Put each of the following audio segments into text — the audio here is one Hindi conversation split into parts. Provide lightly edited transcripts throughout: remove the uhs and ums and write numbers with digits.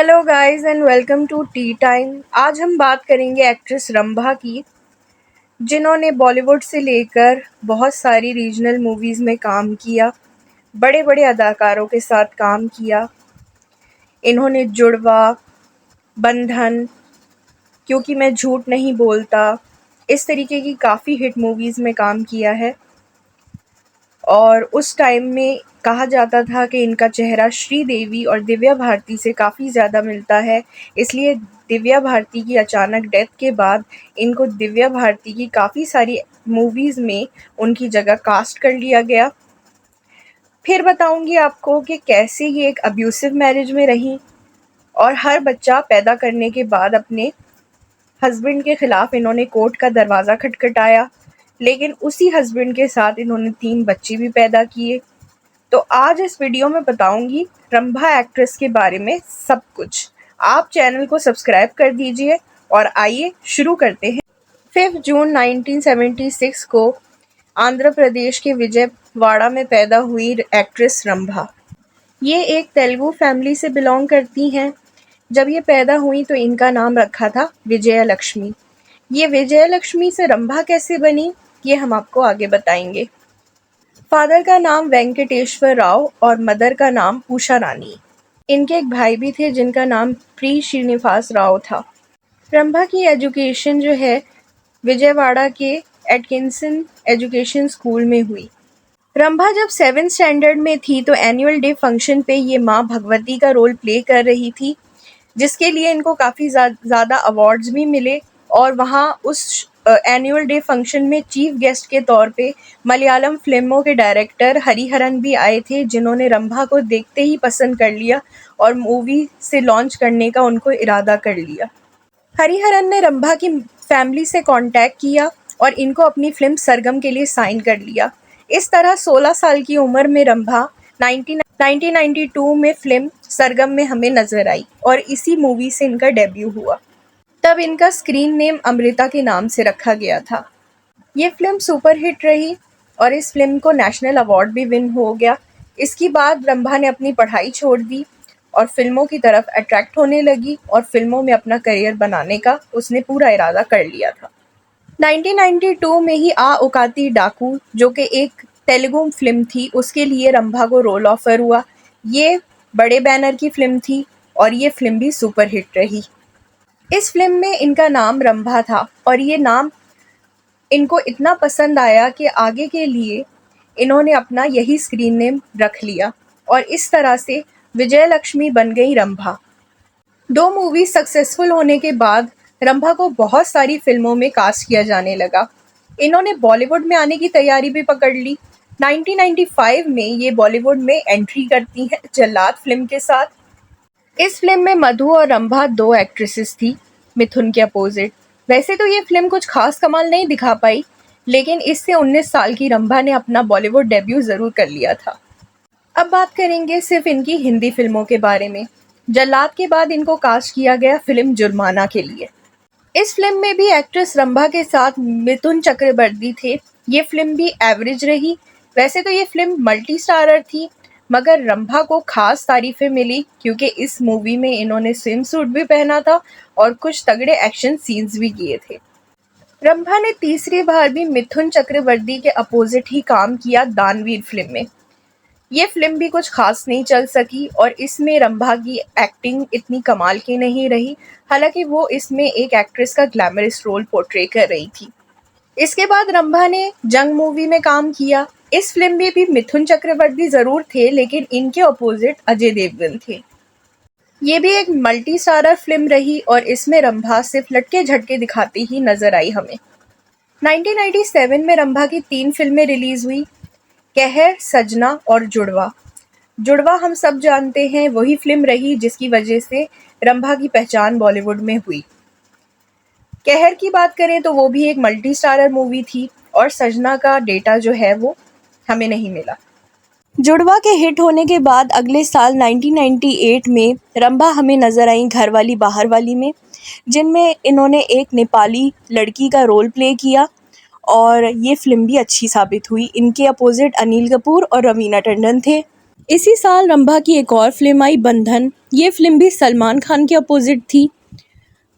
Hello guys and welcome to tea time. आज हम बात करेंगे एक्ट्रेस रंभा की, जिन्होंने बॉलीवुड से लेकर बहुत सारी रीजनल मूवीज़ में काम किया, बड़े बड़े अदाकारों के साथ काम किया। इन्होंने जुड़वा, बंधन, क्योंकि मैं झूठ नहीं बोलता, इस तरीके की काफ़ी हिट मूवीज़ में काम किया है। और उस टाइम में कहा जाता था कि इनका चेहरा श्रीदेवी और दिव्या भारती से काफ़ी ज़्यादा मिलता है, इसलिए दिव्या भारती की अचानक डेथ के बाद इनको दिव्या भारती की काफ़ी सारी मूवीज़ में उनकी जगह कास्ट कर लिया गया। फिर बताऊंगी आपको कि कैसे ये एक अब्यूसिव मैरिज में रहीं और हर बच्चा पैदा करने के बाद अपने हस्बैंड के खिलाफ इन्होंने कोर्ट का दरवाज़ा खटखटाया, लेकिन उसी हस्बैंड के साथ इन्होंने 3 बच्चे भी पैदा किए। तो आज इस वीडियो में बताऊंगी रंभा एक्ट्रेस के बारे में सब कुछ। आप चैनल को सब्सक्राइब कर दीजिए और आइए शुरू करते हैं। 5 जून 1976 को आंध्र प्रदेश के विजयवाड़ा में पैदा हुई एक्ट्रेस रंभा। ये एक तेलुगु फैमिली से बिलोंग करती हैं। जब ये पैदा हुई तो इनका नाम रखा था विजयलक्ष्मी। ये विजयलक्ष्मी से रंभा कैसे बनी, ये हम आपको आगे बताएंगे। फादर का नाम वेंकटेश्वर राव और मदर का नाम उषा रानी। इनके एक भाई भी थे जिनका नाम प्री श्रीनिवास राव था। रंभा की एजुकेशन जो है विजयवाड़ा के एटकिंसन एजुकेशन स्कूल में हुई। रंभा जब 7th स्टैंडर्ड में थी तो एनुअल डे फंक्शन पे ये माँ भगवती का रोल प्ले कर रही थी, जिसके लिए इनको काफ़ी ज़्यादा अवार्ड्स भी मिले। और वहाँ उस एनुअल डे फंक्शन में चीफ गेस्ट के तौर पे मलयालम फिल्मों के डायरेक्टर हरिहरन भी आए थे, जिन्होंने रंभा को देखते ही पसंद कर लिया और मूवी से लॉन्च करने का उनको इरादा कर लिया। हरिहरन ने रंभा की फैमिली से कांटेक्ट किया और इनको अपनी फिल्म सरगम के लिए साइन कर लिया। इस तरह 16 साल की उम्र में रंभा 1992 में फिल्म सरगम में हमें नजर आई और इसी मूवी से इनका डेब्यू हुआ। तब इनका स्क्रीन नेम अमृता के नाम से रखा गया था। ये फिल्म सुपरहिट रही और इस फिल्म को नेशनल अवार्ड भी विन हो गया। इसके बाद रंभा ने अपनी पढ़ाई छोड़ दी और फिल्मों की तरफ अट्रैक्ट होने लगी और फिल्मों में अपना करियर बनाने का उसने पूरा इरादा कर लिया था। 1992 में ही आ उकाती डाकू, जो कि एक तेलुगु फिल्म थी, उसके लिए रंभा को रोल ऑफर हुआ। ये बड़े बैनर की फिल्म थी और ये फिल्म भी सुपरहिट रही। इस फिल्म में इनका नाम रंभा था और ये नाम इनको इतना पसंद आया कि आगे के लिए इन्होंने अपना यही स्क्रीन नेम रख लिया और इस तरह से विजयलक्ष्मी बन गई रंभा। 2 मूवी सक्सेसफुल होने के बाद रंभा को बहुत सारी फिल्मों में कास्ट किया जाने लगा। इन्होंने बॉलीवुड में आने की तैयारी भी पकड़ ली। 1995 में ये बॉलीवुड में एंट्री करती हैं जल्लाद फिल्म के साथ। इस फिल्म में मधु और रंभा 2 एक्ट्रेसेस थी, मिथुन के अपोजिट। वैसे तो ये फिल्म कुछ खास कमाल नहीं दिखा पाई, लेकिन इससे 19 साल की रंभा ने अपना बॉलीवुड डेब्यू ज़रूर कर लिया था। अब बात करेंगे सिर्फ इनकी हिंदी फिल्मों के बारे में। जल्लाद के बाद इनको कास्ट किया गया फिल्म जुर्माना के लिए। इस फिल्म में भी एक्ट्रेस रंभा के साथ मिथुन चक्रवर्ती थे। ये फिल्म भी एवरेज रही। वैसे तो ये फिल्म मल्टी स्टारर थी, मगर रंभा को खास तारीफें मिली क्योंकि इस मूवी में इन्होंने स्विम सूट भी पहना था और कुछ तगड़े एक्शन सीन्स भी किए थे। रंभा ने तीसरी बार भी मिथुन चक्रवर्ती के अपोजिट ही काम किया दानवीर फिल्म में। ये फिल्म भी कुछ खास नहीं चल सकी और इसमें रंभा की एक्टिंग इतनी कमाल की नहीं रही, हालांकि वो इसमें एक एक्ट्रेस का ग्लैमरस रोल पोर्ट्रे कर रही थी। इसके बाद रंभा ने जंग मूवी में काम किया। इस फिल्म में भी मिथुन चक्रवर्ती जरूर थे, लेकिन इनके अपोजिट अजय देवगन थे। ये भी एक मल्टी स्टारर फिल्म रही और इसमें रंभा सिर्फ लटके झटके दिखाती ही नजर आई हमें। 1997 में रंभा की 3 फिल्में रिलीज हुई, कहर, सजना और जुड़वा। जुड़वा हम सब जानते हैं, वही फिल्म रही जिसकी वजह से रंभा की पहचान बॉलीवुड में हुई। कहर की बात करें तो वो भी एक मल्टी स्टारर मूवी थी और सजना का डेटा जो है वो हमें नहीं मिला। जुड़वा के हिट होने के बाद अगले साल 1998 में रंभा हमें नजर आई घरवाली बाहर वाली में, जिनमें इन्होंने एक नेपाली लड़की का रोल प्ले किया और ये फिल्म भी अच्छी साबित हुई। इनके अपोजिट अनिल कपूर और रवीना टंडन थे। इसी साल रंभा की एक और फिल्म आई बंधन। ये फिल्म भी सलमान खान के अपोजिट थी,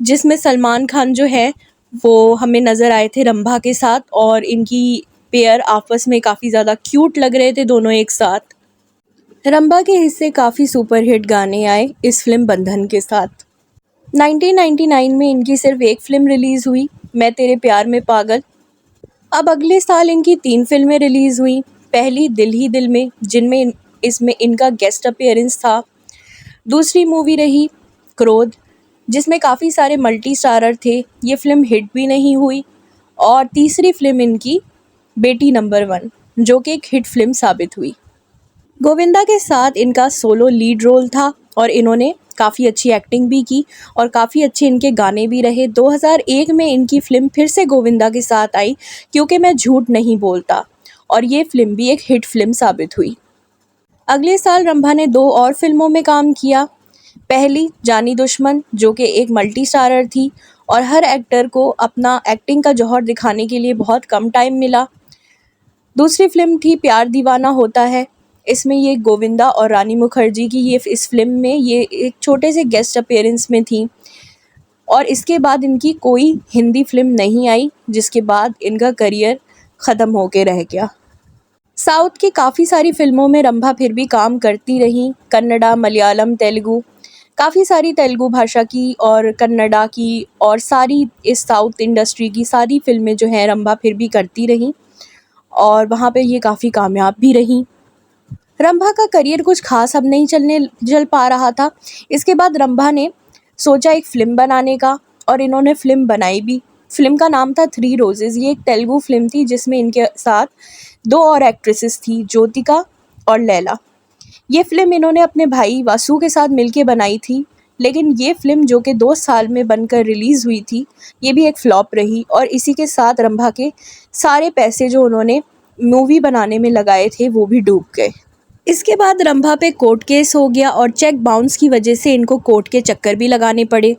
जिसमें सलमान खान जो है वो हमें नज़र आए थे रंभा के साथ, और इनकी पेयर आपस में काफ़ी ज़्यादा क्यूट लग रहे थे दोनों एक साथ। रंभा के हिस्से काफ़ी सुपरहिट गाने आए इस फिल्म बंधन के साथ। 1999 में इनकी सिर्फ एक फिल्म रिलीज़ हुई, मैं तेरे प्यार में पागल। अब अगले साल इनकी 3 फिल्में रिलीज़ हुई। पहली दिल ही दिल में, इसमें इनका गेस्ट अपीयरेंस था। दूसरी मूवी रही क्रोध, जिसमें काफ़ी सारे मल्टी स्टारर थे, ये फिल्म हिट भी नहीं हुई। और तीसरी फिल्म इनकी बेटी नंबर 1, जो कि एक हिट फिल्म साबित हुई। गोविंदा के साथ इनका सोलो लीड रोल था और इन्होंने काफ़ी अच्छी एक्टिंग भी की और काफ़ी अच्छे इनके गाने भी रहे। 2001 में इनकी फिल्म फिर से गोविंदा के साथ आई, क्योंकि मैं झूठ नहीं बोलता, और ये फिल्म भी एक हिट फिल्म साबित हुई। अगले साल रंभा ने 2 और फिल्मों में काम किया। पहली जानी दुश्मन, जो कि एक मल्टी स्टारर थी और हर एक्टर को अपना एक्टिंग का जौहर दिखाने के लिए बहुत कम टाइम मिला। दूसरी फिल्म थी प्यार दीवाना होता है। इसमें ये गोविंदा और रानी मुखर्जी की इस फिल्म में ये एक छोटे से गेस्ट अपीयरेंस में थी, और इसके बाद इनकी कोई हिंदी फिल्म नहीं आई, जिसके बाद इनका करियर ख़त्म होके रह गया। साउथ की काफ़ी सारी फिल्मों में रंभा फिर भी काम करती रहीं, कन्नड़ा, मलयालम, तेलुगु, काफ़ी सारी तेलुगु भाषा की और कन्नड़ा की और सारी इस साउथ इंडस्ट्री की सारी फिल्में जो हैं रंभा फिर भी करती रहीं, और वहाँ पे ये काफ़ी कामयाब भी रहीं। रंभा का करियर कुछ खास अब नहीं चल पा रहा था। इसके बाद रंभा ने सोचा एक फ़िल्म बनाने का, और इन्होंने फ़िल्म बनाई भी। फ़िल्म का नाम था थ्री रोज़ेज़। ये एक तेलुगु फ़िल्म थी जिसमें इनके साथ 2 और एक्ट्रेसेस थी, ज्योतिका और लैला। ये फ़िल्म इन्होंने अपने भाई वासु के साथ मिलके बनाई थी, लेकिन ये फ़िल्म जो कि 2 साल में बनकर रिलीज़ हुई थी, ये भी एक फ्लॉप रही, और इसी के साथ रंभा के सारे पैसे जो उन्होंने मूवी बनाने में लगाए थे वो भी डूब गए। इसके बाद रंभा पे कोर्ट केस हो गया और चेक बाउंस की वजह से इनको कोर्ट के चक्कर भी लगाने पड़े।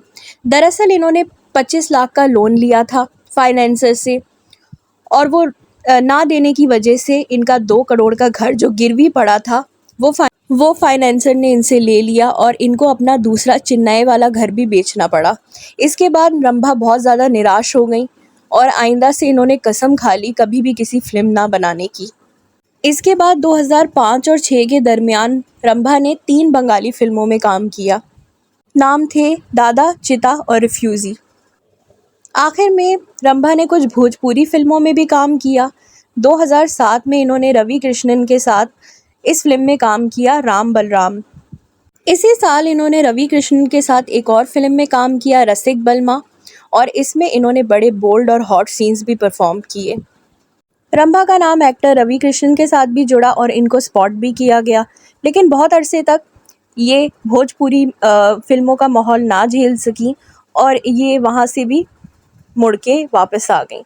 दरअसल इन्होंने 25 लाख का लोन लिया था फाइनेंसर से, और वो ना देने की वजह से इनका 2 करोड़ का घर जो गिरवी पड़ा था वो फाइनेंसर ने इनसे ले लिया, और इनको अपना दूसरा चेन्नई वाला घर भी बेचना पड़ा। इसके बाद रंभा बहुत ज़्यादा निराश हो गई और आइंदा से इन्होंने कसम खा ली कभी भी किसी फिल्म ना बनाने की। इसके बाद 2005 और 6 के दरमियान रंभा ने 3 बंगाली फिल्मों में काम किया। नाम थे दादा, चिता और रिफ्यूज़ी। आखिर में रंभा ने कुछ भोजपुरी फिल्मों में भी काम किया। 2007 में इन्होंने रवि कृष्णन के साथ इस फिल्म में काम किया, राम बलराम। इसी साल इन्होंने रवि कृष्णन के साथ एक और फिल्म में काम किया, रसिक बलमा, और इसमें इन्होंने बड़े बोल्ड और हॉट सीन्स भी परफॉर्म किए। रंभा का नाम एक्टर रवि कृष्णन के साथ भी जुड़ा और इनको स्पॉट भी किया गया, लेकिन बहुत अरसे तक ये भोजपुरी फिल्मों का माहौल ना झेल सकी, और ये वहाँ से भी मुड़ के वापस आ गई।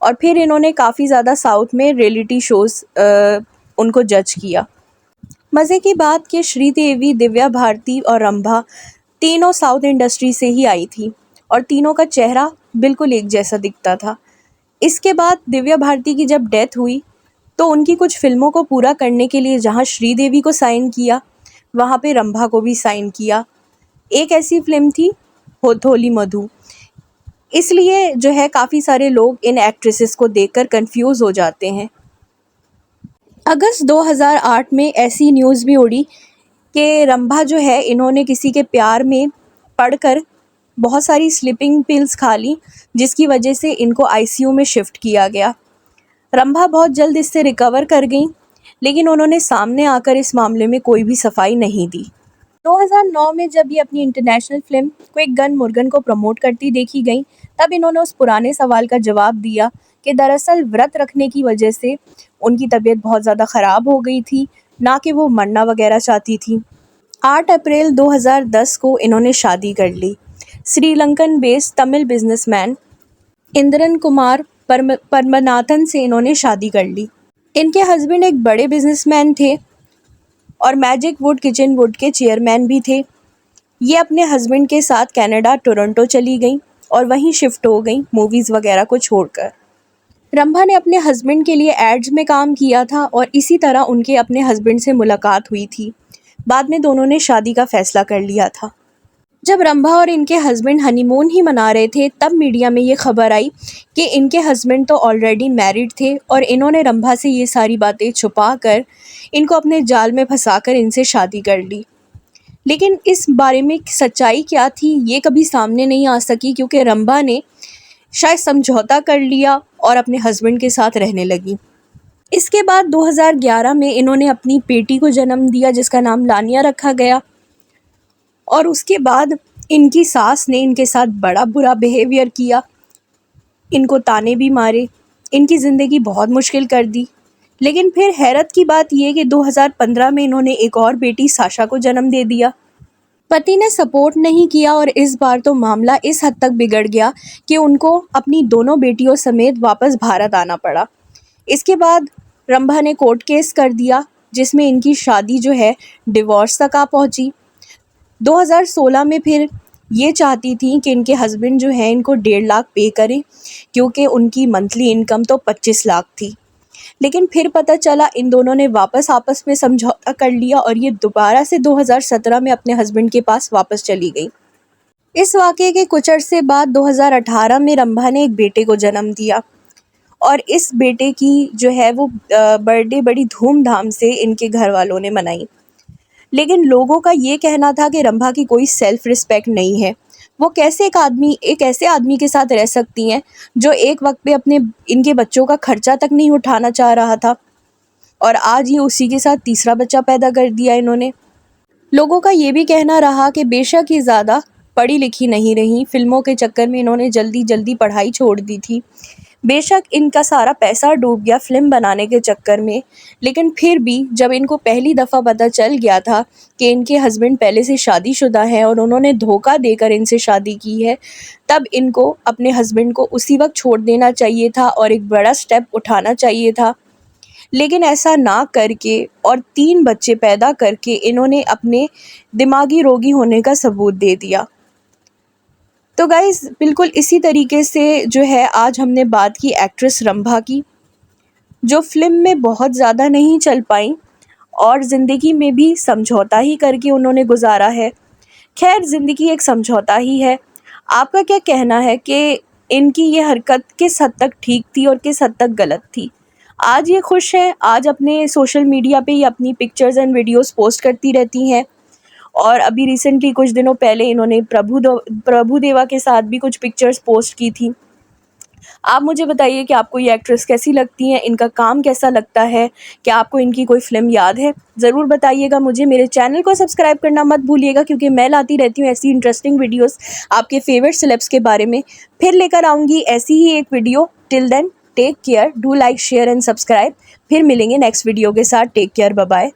और फिर इन्होंने काफ़ी ज़्यादा साउथ में रियलिटी शोज़ उनको जज किया। मज़े की बात कि श्रीदेवी, दिव्या भारती और रंभा तीनों साउथ इंडस्ट्री से ही आई थी, और तीनों का चेहरा बिल्कुल एक जैसा दिखता था। इसके बाद दिव्या भारती की जब डेथ हुई, तो उनकी कुछ फिल्मों को पूरा करने के लिए जहाँ श्रीदेवी को साइन किया, वहाँ पे रंभा को भी साइन किया। एक ऐसी फिल्म थी होथोली मधु। इसलिए जो है काफ़ी सारे लोग इन एक्ट्रेसेस को देखकर कंफ्यूज हो जाते हैं। अगस्त 2008 में ऐसी न्यूज़ भी उड़ी कि रंभा जो है इन्होंने किसी के प्यार में पड़कर बहुत सारी स्लीपिंग पिल्स खा ली, जिसकी वजह से इनको आईसीयू में शिफ्ट किया गया। रंभा बहुत जल्द इससे रिकवर कर गईं, लेकिन उन्होंने सामने आकर इस मामले में कोई भी सफाई नहीं दी। 2009 में जब ये अपनी international film quick gun Murugan को प्रमोट करती देखी गईं, तब इन्होंने उस पुराने सवाल का जवाब दिया कि दरअसल व्रत रखने की वजह से उनकी तबीयत बहुत ज़्यादा ख़राब हो गई थी, ना कि वो मरना वगैरह चाहती थी। 8 अप्रैल 2010 को इन्होंने शादी कर ली। श्रीलंकन बेस्ड तमिल बिजनेसमैन इंद्रन कुमार परमनाथन से इन्होंने शादी कर ली। इनके हस्बैंड एक बड़े बिजनेसमैन थे और मैजिक वुड किचन वुड के चेयरमैन भी थे। ये अपने हस्बैंड के साथ कनाडा टोरंटो चली गई और वहीं शिफ्ट हो गई मूवीज़ वगैरह को छोड़कर। रंभा ने अपने हस्बैंड के लिए एड्स में काम किया था और इसी तरह उनके अपने हस्बैंड से मुलाकात हुई थी। बाद में दोनों ने शादी का फैसला कर लिया था। जब रंभा और इनके हस्बैंड हनीमून ही मना रहे थे तब मीडिया में ये खबर आई कि इनके हस्बैंड तो ऑलरेडी मैरिड थे और इन्होंने रंभा से ये सारी बातें छुपा कर इनको अपने जाल में फंसाकर इनसे शादी कर ली। लेकिन इस बारे में सच्चाई क्या थी ये कभी सामने नहीं आ सकी, क्योंकि रंभा ने शायद समझौता कर लिया और अपने हस्बैंड के साथ रहने लगी। इसके बाद 2011 में इन्होंने अपनी बेटी को जन्म दिया जिसका नाम लानिया रखा गया। और उसके बाद इनकी सास ने इनके साथ बड़ा बुरा बिहेवियर किया, इनको ताने भी मारे, इनकी ज़िंदगी बहुत मुश्किल कर दी। लेकिन फिर हैरत की बात यह कि 2015 में इन्होंने एक और बेटी साशा को जन्म दे दिया। पति ने सपोर्ट नहीं किया और इस बार तो मामला इस हद तक बिगड़ गया कि उनको अपनी दोनों बेटियों समेत वापस भारत आना पड़ा। इसके बाद रंभा ने कोर्ट केस कर दिया जिसमें इनकी शादी जो है डिवोर्स तक आ पहुंची। 2016 में फिर ये चाहती थी कि इनके हस्बैंड जो है इनको 1.5 लाख पे करें, क्योंकि उनकी मंथली इनकम तो 25 लाख थी। लेकिन फिर पता चला इन दोनों ने वापस आपस में समझौता कर लिया और ये दोबारा से 2017 में अपने हस्बैंड के पास वापस चली गई। इस वाक़ये के कुछ अरसे बाद 2018 में रंभा ने एक बेटे को जन्म दिया और इस बेटे की जो है वो बर्थडे बड़ी धूमधाम से इनके घर वालों ने मनाई। लेकिन लोगों का ये कहना था कि रंभा की कोई सेल्फ रिस्पेक्ट नहीं है। वो कैसे एक ऐसे आदमी के साथ रह सकती हैं जो एक वक्त पे अपने इनके बच्चों का खर्चा तक नहीं उठाना चाह रहा था और आज ये उसी के साथ तीसरा बच्चा पैदा कर दिया इन्होंने। लोगों का ये भी कहना रहा कि बेशक ही ज़्यादा पढ़ी लिखी नहीं रही, फिल्मों के चक्कर में इन्होंने जल्दी जल्दी पढ़ाई छोड़ दी थी, बेशक इनका सारा पैसा डूब गया फ़िल्म बनाने के चक्कर में। लेकिन फिर भी जब इनको पहली दफ़ा पता चल गया था कि इनके हस्बैंड पहले से शादीशुदा हैं और उन्होंने धोखा देकर इनसे शादी की है, तब इनको अपने हस्बैंड को उसी वक्त छोड़ देना चाहिए था और एक बड़ा स्टेप उठाना चाहिए था। लेकिन ऐसा ना करके और 3 बच्चे पैदा करके इन्होंने अपने दिमागी रोगी होने का सबूत दे दिया। तो गाइज़ बिल्कुल इसी तरीके से जो है आज हमने बात की एक्ट्रेस रंभा की, जो फ़िल्म में बहुत ज़्यादा नहीं चल पाई और ज़िंदगी में भी समझौता ही करके उन्होंने गुजारा है। खैर ज़िंदगी एक समझौता ही है। आपका क्या कहना है कि इनकी ये हरकत किस हद तक ठीक थी और किस हद तक गलत थी? आज ये खुश है, आज अपने सोशल मीडिया पे ये अपनी पिक्चर्स एंड वीडियोस पोस्ट करती रहती हैं और अभी रिसेंटली कुछ दिनों पहले इन्होंने प्रभुदेवा के साथ भी कुछ पिक्चर्स पोस्ट की थी। आप मुझे बताइए कि आपको ये एक्ट्रेस कैसी लगती हैं, इनका काम कैसा लगता है, क्या आपको इनकी कोई फ़िल्म याद है? ज़रूर बताइएगा मुझे। मेरे चैनल को सब्सक्राइब करना मत भूलिएगा क्योंकि मैं लाती रहती हूँ ऐसी इंटरेस्टिंग वीडियोस आपके फेवरेट सेलेब्स के बारे में। फिर लेकर आऊँगी ऐसी ही एक video. Till then take care, do like share and subscribe. फिर मिलेंगे नेक्स्ट वीडियो के साथ। Take care, bye bye.